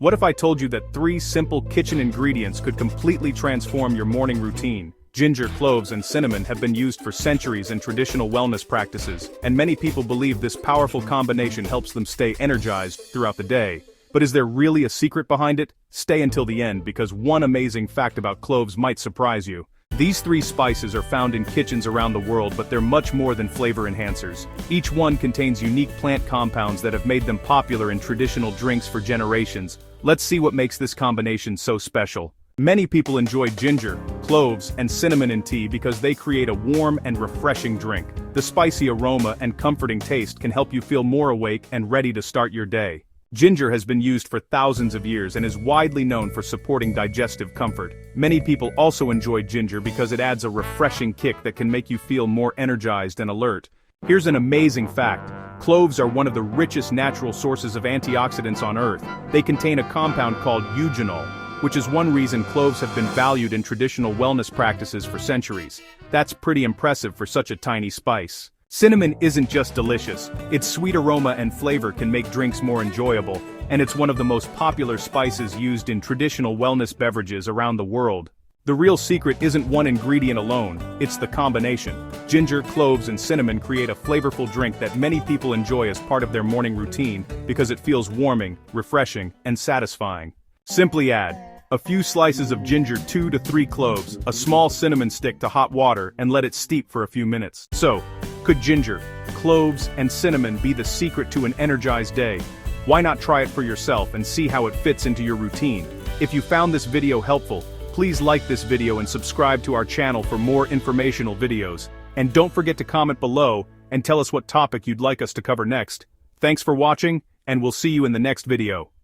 What if I told you that 3 simple kitchen ingredients could completely transform your morning routine? Ginger, cloves, and cinnamon have been used for centuries in traditional wellness practices, and many people believe this powerful combination helps them stay energized throughout the day. But is there really a secret behind it? Stay until the end because one amazing fact about cloves might surprise you. These 3 spices are found in kitchens around the world, but they're much more than flavor enhancers. Each one contains unique plant compounds that have made them popular in traditional drinks for generations. Let's see what makes this combination so special. Many people enjoy ginger, cloves, and cinnamon in tea because they create a warm and refreshing drink. The spicy aroma and comforting taste can help you feel more awake and ready to start your day. Ginger has been used for thousands of years and is widely known for supporting digestive comfort. Many people also enjoy ginger because it adds a refreshing kick that can make you feel more energized and alert. Here's an amazing fact. Cloves are one of the richest natural sources of antioxidants on Earth. They contain a compound called eugenol, which is one reason cloves have been valued in traditional wellness practices for centuries. That's pretty impressive for such a tiny spice. Cinnamon isn't just delicious, its sweet aroma and flavor can make drinks more enjoyable, and it's one of the most popular spices used in traditional wellness beverages around the world. The real secret isn't one ingredient alone, it's the combination. Ginger, cloves, and cinnamon create a flavorful drink that many people enjoy as part of their morning routine because it feels warming, refreshing, and satisfying. Simply add a few slices of ginger, 2 to 3 cloves, a small cinnamon stick to hot water, and let it steep for a few minutes. So, could ginger, cloves, and cinnamon be the secret to an energized day? Why not try it for yourself and see how it fits into your routine? If you found this video helpful, please like this video and subscribe to our channel for more informational videos. And don't forget to comment below and tell us what topic you'd like us to cover next. Thanks for watching, and we'll see you in the next video.